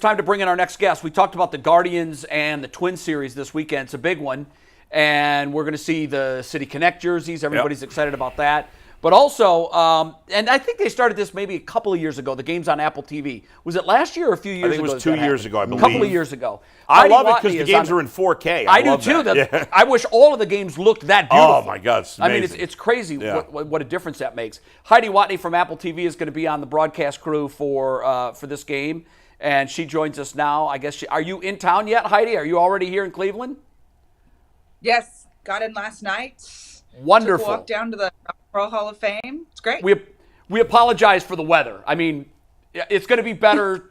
time to bring in our next guest. We talked about the Guardians and the Twins series this weekend. It's a big one. And we're going to see the City Connect jerseys. Everybody's excited about that. But also, and I think they started this maybe a couple of years ago, the games on Apple TV. Was it last year or a few years ago? I think it was 2 years ago, I believe. A couple of years ago. I Heidi love it Watney because the games are in 4K. I do too. Yeah. I wish all of the games looked that beautiful. Oh, my God. It's amazing. I mean, it's crazy what a difference that makes. Heidi Watney from Apple TV is going to be on the broadcast crew for this game, and she joins us now. I guess are you in town yet, Heidi? Are you already here in Cleveland? Yes, got in last night. Wonderful. Took a walk down to the Pro Hall of Fame. It's great. We apologize for the weather. I mean, it's going to be better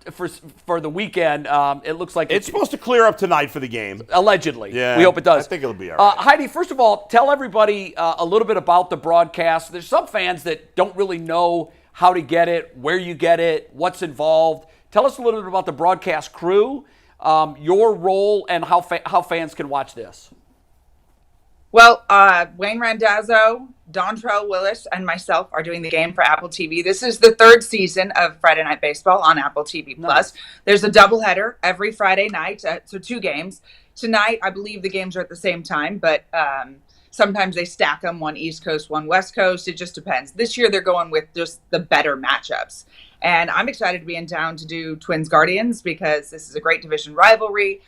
for the weekend. It looks like it's supposed to clear up tonight for the game. Allegedly. Yeah, we hope it does. I think it'll be all right. Heidi, first of all, tell everybody a little bit about the broadcast. There's some fans that don't really know how to get it, where you get it, what's involved. Tell us a little bit about the broadcast crew, your role, and how fans can watch this. Well, Wayne Randazzo, Dontrell Willis, and myself are doing the game for Apple TV. This is the third season of Friday Night Baseball on Apple TV+. Nice. There's a doubleheader every Friday night, so 2 games. Tonight, I believe the games are at the same time, but sometimes they stack them, one East Coast, one West Coast. It just depends. This year, they're going with just the better matchups. And I'm excited to be in town to do Twins Guardians because this is a great division rivalry.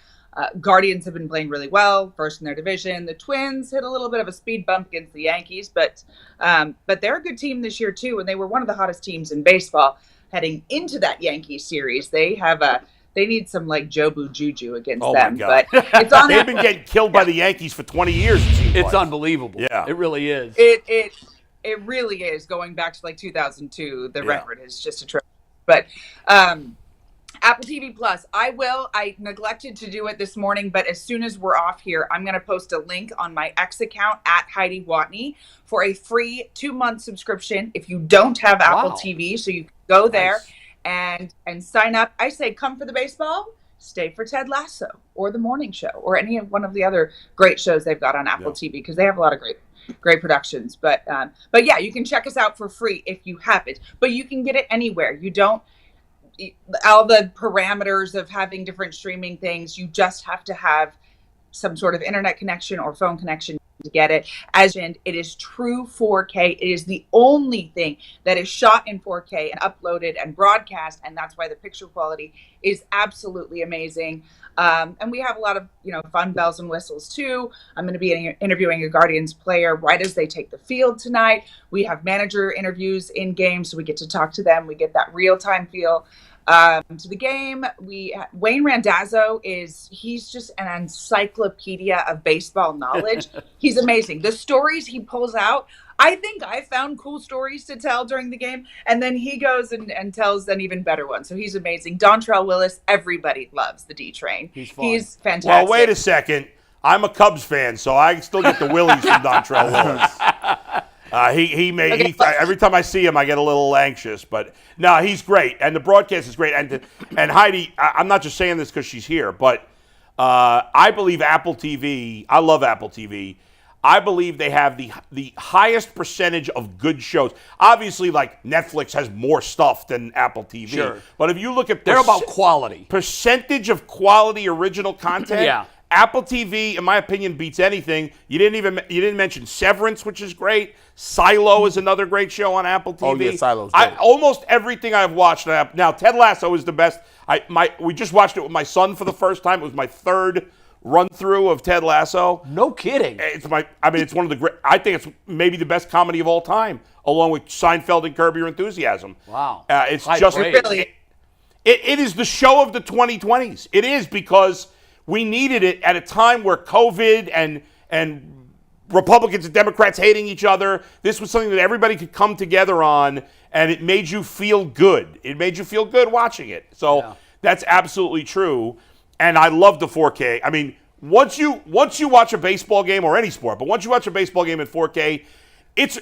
Guardians have been playing really well, first in their division. The Twins hit a little bit of a speed bump against the Yankees, but they're a good team this year too, and they were one of the hottest teams in baseball heading into that Yankees series. They need some like Jobu Juju against them. My God. But it's on. They've been getting killed by the Yankees for 20 years. It's unbelievable. Yeah, it really is. It really is. Going back to like 2002, the record is just a trip. But Apple TV Plus. I neglected to do it this morning, but as soon as we're off here, I'm going to post a link on my X account at Heidi Watney for a free 2-month subscription if you don't have Apple TV. So you can go there and sign up. I say come for the baseball, stay for Ted Lasso or The Morning Show or any of one of the other great shows they've got on Apple TV because they have a lot of great productions. But yeah, you can check us out for free if you have it. But you can get it anywhere. You don't. All the parameters of having different streaming things, you just have to have some sort of internet connection or phone connection to get it. It is true 4K. It is the only thing that is shot in 4K and uploaded and broadcast, and that's why the picture quality is absolutely amazing. And we have a lot of fun bells and whistles too. I'm going to be interviewing a Guardians player right as they take the field tonight. We have manager interviews in game, so we get to talk to them. We get that real-time feel to the game. Wayne Randazzo he's just an encyclopedia of baseball knowledge. He's amazing. The stories he pulls out, I think I found cool stories to tell during the game, and then he goes and tells an even better one. So he's amazing. Dontrell Willis, everybody loves the D Train. He's fantastic. Well, wait a second. I'm a Cubs fan, so I still get the willies from Dontrell Willis. Every time I see him, I get a little anxious. But no, he's great, and the broadcast is great. And Heidi, I'm not just saying this because she's here, but I believe Apple TV. I love Apple TV. I believe they have the highest percentage of good shows. Obviously, like Netflix has more stuff than Apple TV. Sure. But if you look at they're about quality, percentage of quality original content. Yeah. Apple TV, in my opinion, beats anything. You didn't mention Severance, which is great. Silo is another great show on Apple TV. Oh yeah, Silo's great. Almost everything I've watched on Apple. Now, Ted Lasso is the best. We just watched it with my son for the first time. It was my third run through of Ted Lasso. No kidding. It's one of the great. I think it's maybe the best comedy of all time, along with Seinfeld and Curb Your Enthusiasm. Wow. It's just really. It is the show of the 2020s. It is because we needed it at a time where COVID and Republicans and Democrats hating each other. This was something that everybody could come together on, and it made you feel good. It made you feel good watching it. So that's absolutely true. And I love the 4K. I mean, once you watch a baseball game or any sport, but once you watch a baseball game in 4K, it's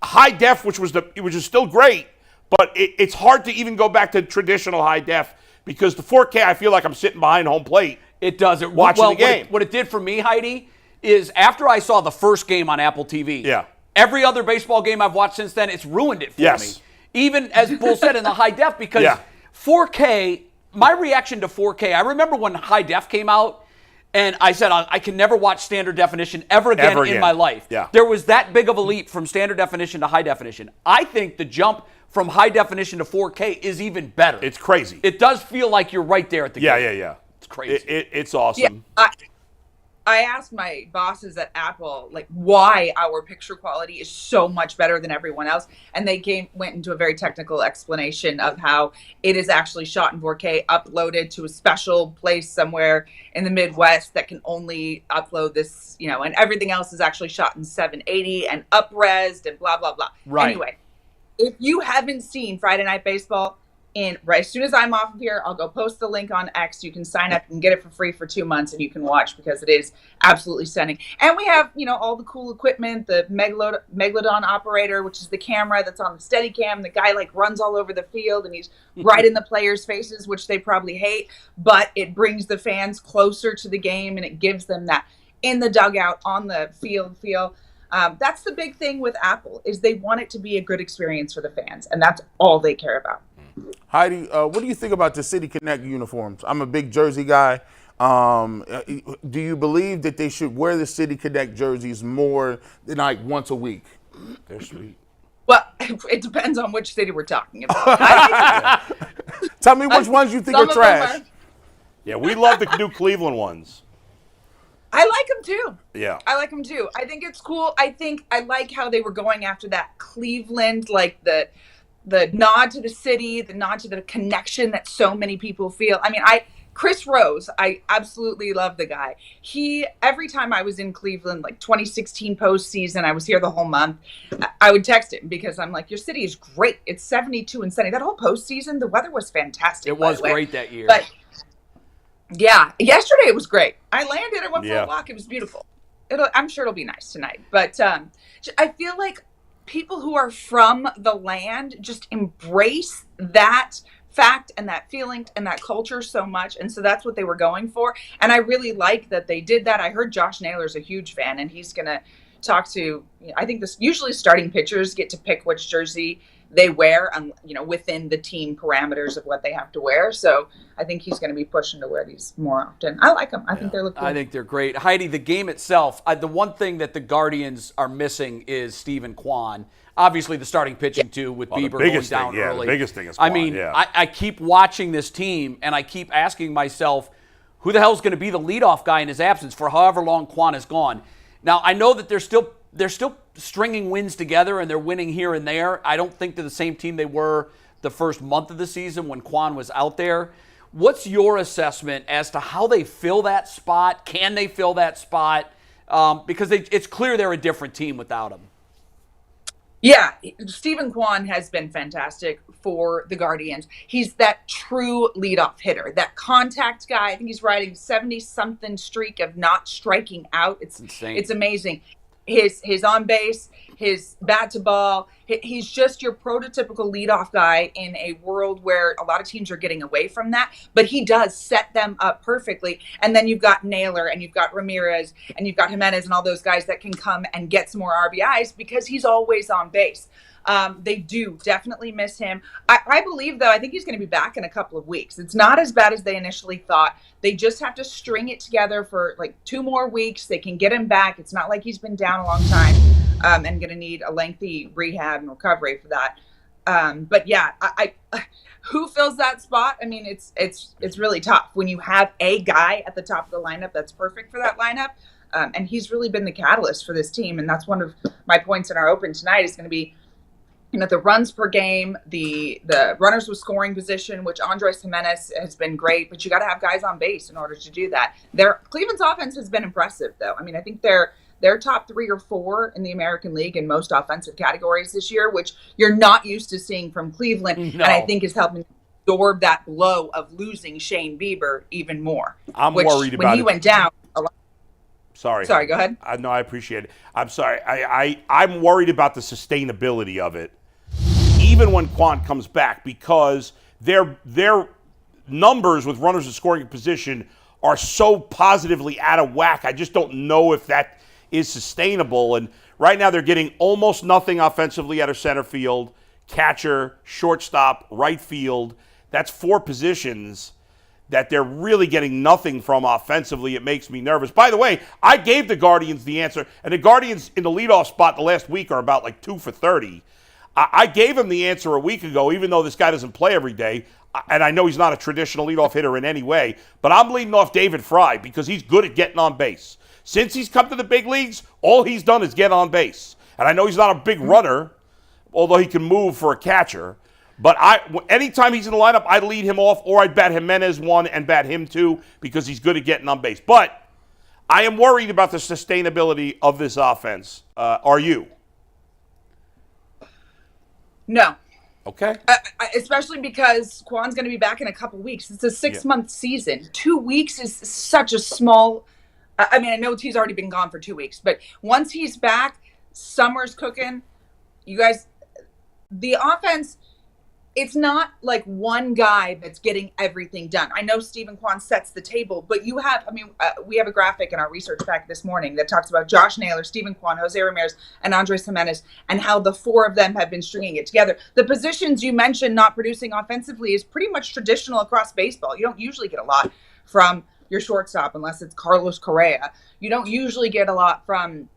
high def, which is still great, but it's hard to even go back to traditional high def because the 4K, I feel like I'm sitting behind home plate. It does. Watching the game. What it did for me, Heidi, is after I saw the first game on Apple TV, every other baseball game I've watched since then, it's ruined it for me. Even as Bull said in the high def, because 4K, my reaction to 4K, I remember when high def came out, and I said I can never watch standard definition ever again in my life. Yeah. There was that big of a leap from standard definition to high definition. I think the jump from high definition to 4K is even better. It's crazy. It does feel like you're right there at the gate. Yeah. It's crazy. It's awesome. Yeah, I asked my bosses at Apple, like, why our picture quality is so much better than everyone else. And they went into a very technical explanation of how it is actually shot in 4K, uploaded to a special place somewhere in the Midwest that can only upload this, and everything else is actually shot in 780 and up-resed and blah, blah, blah. Right. Anyway, if you haven't seen Friday Night Baseball, right as soon as I'm off of here, I'll go post the link on X. You can sign up and get it for free for 2 months, and you can watch because it is absolutely stunning. And we have, all the cool equipment, the Megalodon operator, which is the camera that's on the Steadicam. The guy runs all over the field, and he's right in the players' faces, which they probably hate. But it brings the fans closer to the game, and it gives them that in the dugout, on the field feel. That's the big thing with Apple is they want it to be a good experience for the fans, and that's all they care about. Heidi, what do you think about the City Connect uniforms? I'm a big jersey guy. Do you believe that they should wear the City Connect jerseys more than once a week? They're sweet. Well, it depends on which city we're talking about. Tell me which ones you think are trash. Yeah, we love the new Cleveland ones. I like them too. Yeah. I like them too. I think it's cool. I like how they were going after that Cleveland, the nod to the city, the nod to the connection that so many people feel. I mean, Chris Rose, I absolutely love the guy. Every time I was in Cleveland, 2016 postseason, I was here the whole month, I would text him because I'm like, your city is great. It's 72 and sunny. That whole postseason, the weather was fantastic. It was great that year. But yeah, yesterday it was great. I landed, I went for a walk. It was beautiful. I'm sure it'll be nice tonight. But I feel like people who are from the land just embrace that fact and that feeling and that culture so much. And so that's what they were going for. And I really like that they did that. I heard Josh Naylor's a huge fan, and he's going to talk to, I think usually starting pitchers get to pick which jersey they wear, within the team parameters of what they have to wear. So I think he's going to be pushing to wear these more often. I like them. I think they look cool. I think they're great. Heidi, the game itself, the one thing that the Guardians are missing is Steven Kwan. Obviously, the starting pitching, too, with Bieber going down early. The biggest thing is Kwan, I keep watching this team, and I keep asking myself, who the hell is going to be the leadoff guy in his absence for however long Kwan is gone? Now, I know that they're still stringing wins together, and they're winning here and there. I don't think they're the same team they were the first month of the season when Kwan was out there. What's your assessment as to how they fill that spot? Can they fill that spot? Because it's clear they're a different team without him. Yeah, Steven Kwan has been fantastic for the Guardians. He's that true leadoff hitter, that contact guy. I think he's riding 70-something streak of not striking out. It's insane. It's amazing. His on base, his bat to ball. He's just your prototypical leadoff guy in a world where a lot of teams are getting away from that. But he does set them up perfectly. And then you've got Naylor and you've got Ramirez and you've got Jimenez and all those guys that can come and get some more RBIs because he's always on base. They do definitely miss him. I believe, though, I think he's going to be back in a couple of weeks. It's not as bad as they initially thought. They just have to string it together for 2 more weeks. They can get him back. It's not like he's been down a long time and going to need a lengthy rehab and recovery for that. But yeah, I who fills that spot? I mean, it's really tough when you have a guy at the top of the lineup that's perfect for that lineup. And he's really been the catalyst for this team. And that's one of my points in our open tonight is going to be, the runs per game, the runners with scoring position, which Andres Jimenez has been great, but you got to have guys on base in order to do that. Cleveland's offense has been impressive, though. I mean, I think they're top 3 or 4 in the American League in most offensive categories this year, which you're not used to seeing from Cleveland, and I think is helping absorb that blow of losing Shane Bieber even more. I'm worried about when he went down. Sorry, go ahead. No, I appreciate it. I'm sorry. I'm worried about the sustainability of it, even when Kwan comes back, because their numbers with runners in scoring position are so positively out of whack. I just don't know if that is sustainable. And right now they're getting almost nothing offensively out of center field, catcher, shortstop, right field. That's 4 positions. that they're really getting nothing from offensively. It makes me nervous. By the way, I gave the Guardians the answer, and the Guardians in the leadoff spot the last week are about like 2 for 30. I gave him the answer a week ago, even though this guy doesn't play every day, and I know he's not a traditional leadoff hitter in any way, but I'm leading off David Fry because he's good at getting on base. Since he's come to the big leagues, all he's done is get on base. And I know he's not a big runner, although he can move for a catcher. But anytime he's in the lineup, I lead him off, or I bat Jimenez 1 and bat him 2 because he's good at getting on base. But I am worried about the sustainability of this offense. Are you? No. Okay. Especially because Kwan's going to be back in a couple weeks. It's a 6-month season. 2 weeks is such a small. I mean, I know he's already been gone for 2 weeks, but once he's back, summer's cooking. You guys, the offense, it's not like one guy that's getting everything done. I know Steven Kwan sets the table, but you have, we have a graphic in our research pack this morning that talks about Josh Naylor, Steven Kwan, Jose Ramirez, and Andres Jimenez, and how the 4 of them have been stringing it together. The positions you mentioned not producing offensively is pretty much traditional across baseball. You don't usually get a lot from your shortstop unless it's Carlos Correa. You don't usually get a lot from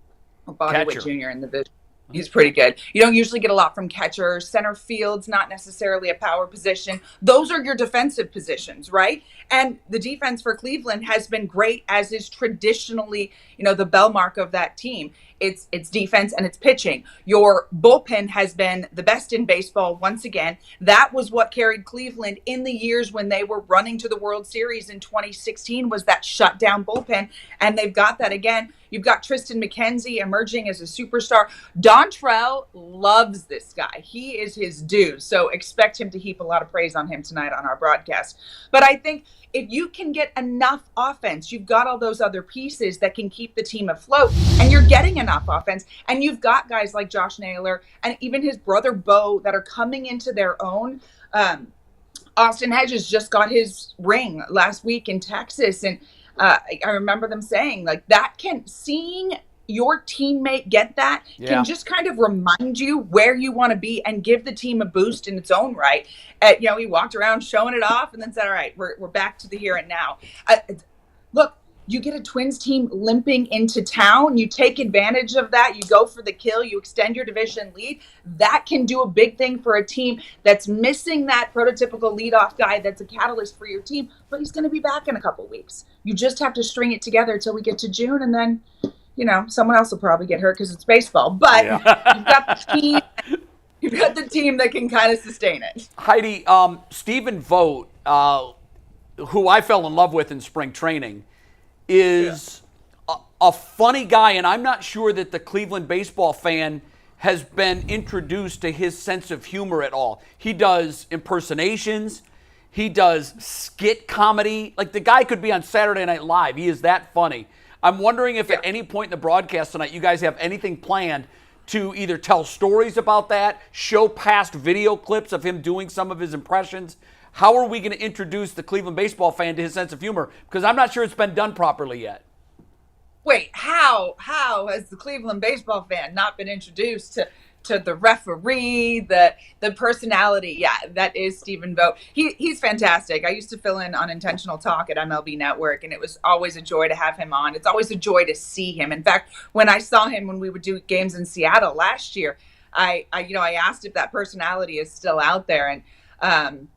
Bobby Witt Jr. in the division. He's pretty good. You don't usually get a lot from catcher. Center field's not necessarily a power position. Those are your defensive positions, right? And the defense for Cleveland has been great, as is traditionally, the bellmark of that team. It's defense and it's pitching. Your bullpen has been the best in baseball once again. That was what carried Cleveland in the years when they were running to the World Series in 2016, was that shutdown bullpen. And they've got that again. You've got Tristan McKenzie emerging as a superstar. Dontrell loves this guy. He is his due. So expect him to heap a lot of praise on him tonight on our broadcast. But I think if you can get enough offense, you've got all those other pieces that can keep the team afloat, and you're getting enough offense. And you've got guys like Josh Naylor and even his brother Bo that are coming into their own. Austin Hedges just got his ring last week in Texas, and I remember them saying seeing your teammate get that can just kind of remind you where you want to be and give the team a boost in its own right. He walked around showing it off and then said, all right, we're back to the here and now. Look, you get a Twins team limping into town. You take advantage of that. You go for the kill. You extend your division lead. That can do a big thing for a team that's missing that prototypical leadoff guy that's a catalyst for your team, but he's going to be back in a couple weeks. You just have to string it together until we get to June, and then, someone else will probably get hurt because it's baseball. But you've got the team. You've got the team that can kind of sustain it. Heidi, Stephen Vogt, who I fell in love with in spring training, is a funny guy, and I'm not sure that the Cleveland baseball fan has been introduced to his sense of humor at all. He does impersonations. He does skit comedy. Like, the guy could be on Saturday Night Live. He is that funny. I'm wondering if at any point in the broadcast tonight you guys have anything planned to either tell stories about that, show past video clips of him doing some of his impressions. How are we going to introduce the Cleveland baseball fan to his sense of humor? Because I'm not sure it's been done properly yet. Wait, how has the Cleveland baseball fan not been introduced to the referee, the personality? Yeah, that is Stephen Vogt. He's fantastic. I used to fill in on Intentional Talk at MLB Network, and it was always a joy to have him on. It's always a joy to see him. In fact, when I saw him when we would do games in Seattle last year, I asked if that personality is still out there, and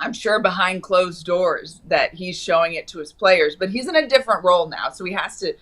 I'm sure behind closed doors that he's showing it to his players, but he's in a different role now. So he has to,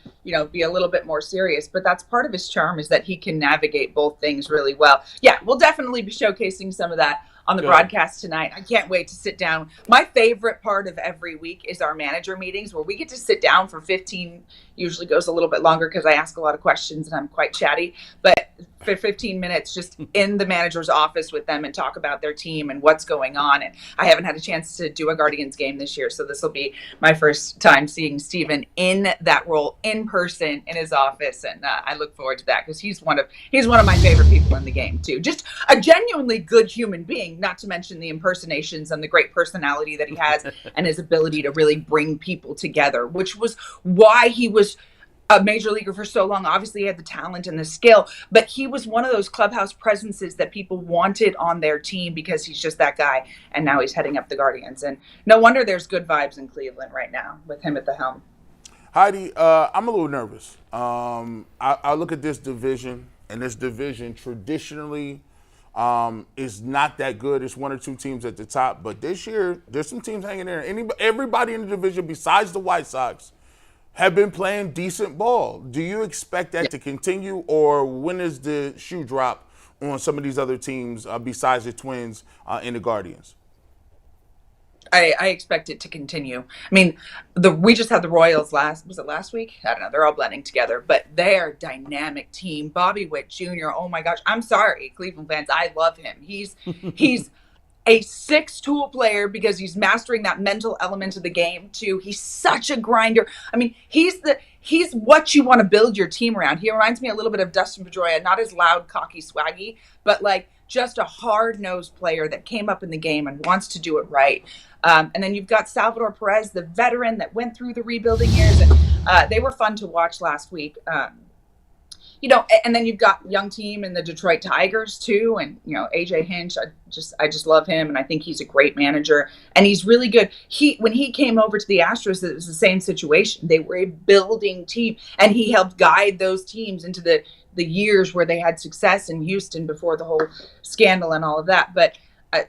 be a little bit more serious, but that's part of his charm, is that he can navigate both things really well. Yeah, we'll definitely be showcasing some of that on the broadcast tonight. I can't wait to sit down. My favorite part of every week is our manager meetings, where we get to sit down for 15, usually goes a little bit longer because I ask a lot of questions and I'm quite chatty, but for 15 minutes just in the manager's office with them and talk about their team and what's going on. And I haven't had a chance to do a Guardians game this year, so this will be my first time seeing Steven in that role in person in his office, and I look forward to that because he's one of my favorite people in the game too. Just a genuinely good human being, not to mention the impersonations and the great personality that he has and his ability to really bring people together, which was why he was a major leaguer for so long. Obviously, he had the talent and the skill, but he was one of those clubhouse presences that people wanted on their team because he's just that guy. And now he's heading up the Guardians. And no wonder there's good vibes in Cleveland right now with him at the helm. Heidi, I'm a little nervous. I look at this division, and this division traditionally is not that good. It's one or two teams at the top, but this year there's some teams hanging there. Everybody in the division besides the White Sox have been playing decent ball. Do you expect that to continue, or when is the shoe drop on some of these other teams besides the Twins and the Guardians? I expect it to continue. I mean, we just had the Royals last week? I don't know. They're all blending together, but they're a dynamic team. Bobby Witt Jr., oh my gosh. I'm sorry, Cleveland fans. I love him. He's a six-tool player because he's mastering that mental element of the game too. He's such a grinder. I mean, he's what you want to build your team around. He reminds me a little bit of Dustin Pedroia, not as loud, cocky, swaggy, but like just a hard-nosed player that came up in the game and wants to do it right. And then you've got Salvador Perez, the veteran that went through the rebuilding years, and they were fun to watch last week. And then you've got young team in the Detroit Tigers too, and AJ Hinch. I just love him, and I think he's a great manager, and he's really good. When he came over to the Astros, it was the same situation. They were a building team, and he helped guide those teams into the years where they had success in Houston before the whole scandal and all of that. But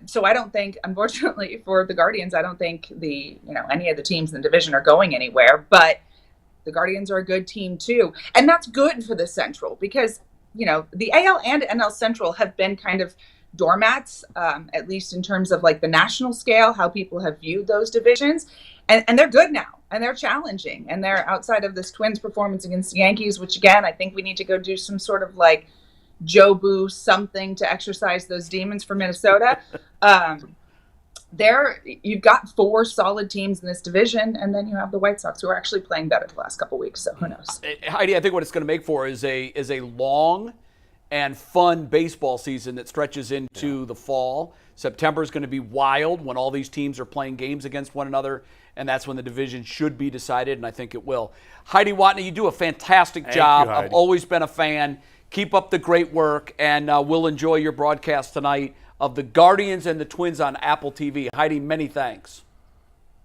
so I don't think, unfortunately for the Guardians, I don't think any of the teams in the division are going anywhere, but the Guardians are a good team too. And that's good for the Central because, the AL and NL Central have been kind of doormats, at least in terms of like the national scale, how people have viewed those divisions. And they're good now, and they're challenging, and they're outside of this Twins performance against the Yankees, which again, I think we need to go do some sort of like Joe Boo something to exercise those demons for Minnesota. You've got four solid teams in this division, and then you have the White Sox who are actually playing better the last couple of weeks. So who knows? Heidi, I think what it's going to make for is a long and fun baseball season that stretches into the fall. September is going to be wild when all these teams are playing games against one another, and that's when the division should be decided, and I think it will. Heidi Watney, you do a fantastic job. I've always been a fan. Keep up the great work, and we'll enjoy your broadcast tonight of the Guardians and the Twins on Apple TV. Heidi, many thanks.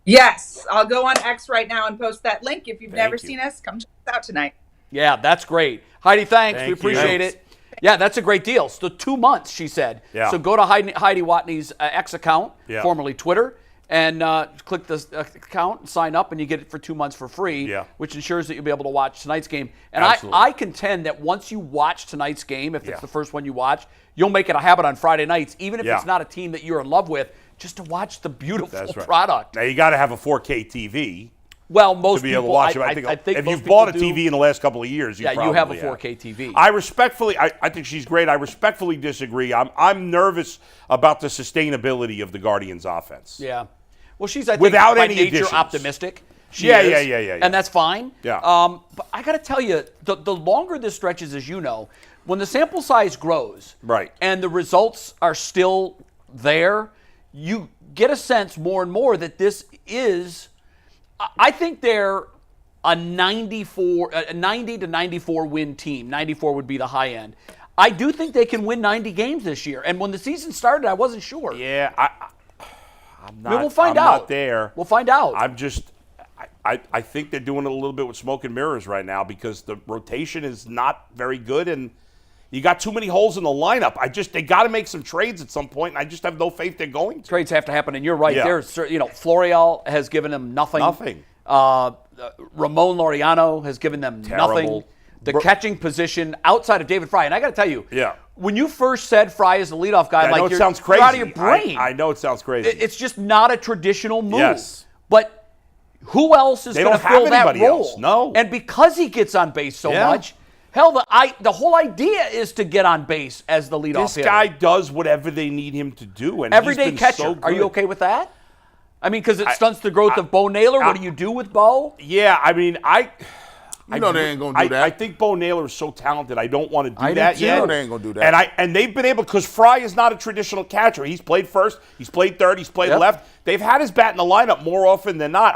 Yes, I'll go on X right now and post that link. If you've never seen us, come check us out tonight. Yeah, that's great. Heidi, thanks. We appreciate it. Yeah, that's a great deal. So 2 months, she said. Yeah. So go to Heidi Watney's X account, formerly Twitter, and click the account and sign up, and you get it for 2 months for free, which ensures that you'll be able to watch tonight's game. And I contend that once you watch tonight's game, if it's the first one you watch, you'll make it a habit on Friday nights, even if it's not a team that you're in love with, just to watch the beautiful product. Now, you got to have a 4K TV. Well, most to be people, able to watch it. I think if you've bought a TV in the last couple of years, you probably have a 4K TV. I think she's great. I respectfully disagree. I'm nervous about the sustainability of the Guardians' offense. Yeah. Well, she's, I think, without by any nature additions. Optimistic. She is, yeah. And that's fine. Yeah. But I got to tell you, the longer this stretches, as you know, when the sample size grows, and the results are still there, you get a sense more and more that this is. I think they're a 90 to 94 win team. 94 would be the high end. I do think they can win 90 games this year. And when the season started, I wasn't sure. Yeah, I'm not. We'll find out. I'm not there. We'll find out. I think they're doing it a little bit with smoke and mirrors right now because the rotation is not very good and you got too many holes in the lineup. They got to make some trades at some point, and I just have no faith they're going to. Trades have to happen, and you're right. There's, Florial has given them nothing. Ramon Laureano has given them nothing. The catching position outside of David Fry, and I got to tell you, when you first said Fry is the leadoff guy, I know it sounds crazy. You're out of your brain. I know it sounds crazy. It's just not a traditional move. Yes. But who else is going to fill that role? Else. No. And because he gets on base so much. Hell, the whole idea is to get on base as the leadoff hitter. This guy does whatever they need him to do, and everyday catcher. So good. Are you okay with that? I mean, because it stunts the growth of Bo Naylor. What do you do with Bo? Yeah, I mean, they ain't gonna do that. I think Bo Naylor is so talented. I don't want to do that yet. I know they ain't gonna do that. And they've been able, because Fry is not a traditional catcher. He's played first, he's played third, he's played left. They've had his bat in the lineup more often than not.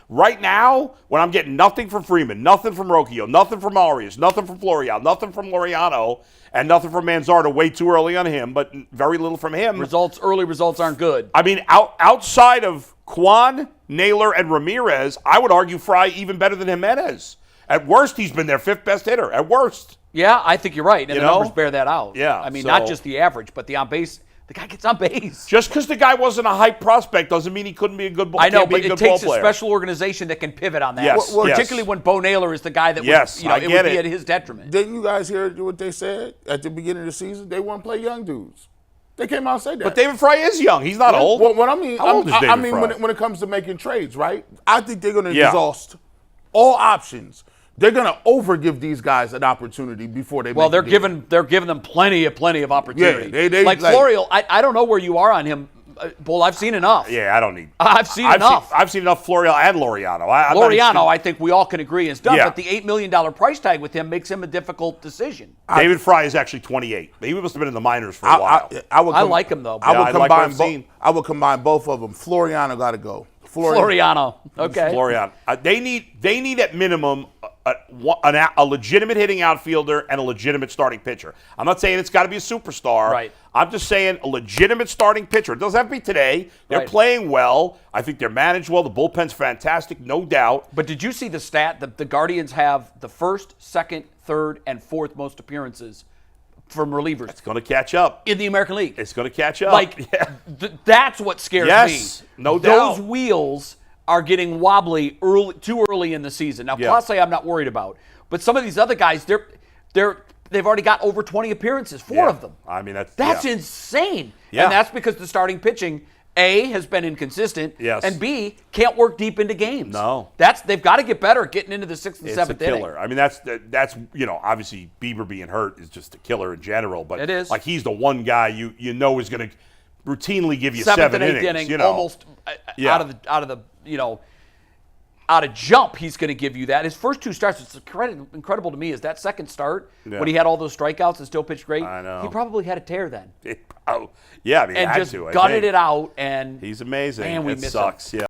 Right now, when I'm getting nothing from Freeman, nothing from Rocchio, nothing from Arias, nothing from Florial, nothing from Laureano, and nothing from Manzardo, way too early on him, but very little from him. Early results aren't good. I mean, outside of Kwan, Naylor, and Ramirez, I would argue Fry even better than Jimenez. At worst, he's been their 5th best hitter. At worst. Yeah, I think you're right, and the numbers bear that out. Yeah, I mean, so- not just the average, but the on base. The guy gets on base. Just because the guy wasn't a hype prospect doesn't mean he couldn't be a good ball. I know, can't be but a it good ball takes a player. special organization that can pivot on that. Yes, Particularly yes. when Bo Naylor is the guy that Yes, would, I it get would be it. at his detriment. Didn't you guys hear what they said at the beginning of the season? They want to play young dudes. They came out and said that. But David Fry is young. He's not old. Well, what I mean, How old is David Fry? when it comes to making trades, right? I think they're going to Yeah. exhaust all options. They're going to overgive these guys an opportunity before they. Well, make a deal. they're giving them plenty of opportunity. Yeah, they like Florial, I don't know where you are on him, Bull. I've seen enough. Yeah, I don't need. I've seen enough. I've seen enough Florial and Laureano. Laureano, I think we all can agree is done, Yeah. but the $8 million price tag with him makes him a difficult decision. David Fry is actually 28. He must have been in the minors for a while. I like him, though. I Yeah, would I like what combine. I've seen. I would combine both of them. Floriano got to go. Floriano. Okay. Floriano. They need at minimum a legitimate hitting outfielder and a legitimate starting pitcher. I'm not saying it's got to be a superstar. Right. I'm just saying a legitimate starting pitcher. It doesn't have to be today. They're Right. playing well. I think they're managed well. The bullpen's fantastic, no doubt. But did you see the stat that the Guardians have the first, second, third, and fourth most appearances from relievers It's going to catch up. in the American League? It's going to catch up. Like, Yeah. that's what scares Yes, me. no doubt. Those wheels are getting wobbly too early in the season. Now, Yeah. Clase I'm not worried about. But some of these other guys, they've already got over 20 appearances, four Yeah. of them. I mean, that's yeah. insane. Yeah. And that's because the starting pitching, A, has been inconsistent, Yes. and B, can't work deep into games. No. They've got to get better at getting into the 6th and It's a 7th inning. killer. I mean, that's obviously Bieber being hurt is just a killer in general. But It is. like he's the one guy you know is going to routinely give you 7th seven and 8th innings. inning, You know, almost Yeah. out of jump, he's going to give you that. His first 2 starts, it's incredible to me, is that second start Yeah. when he had all those strikeouts and still pitched great. I know. He probably had a tear then yeah, I mean, he and had just to, I gutted think. it out. And He's amazing. Man, we it miss him. sucks. Yeah.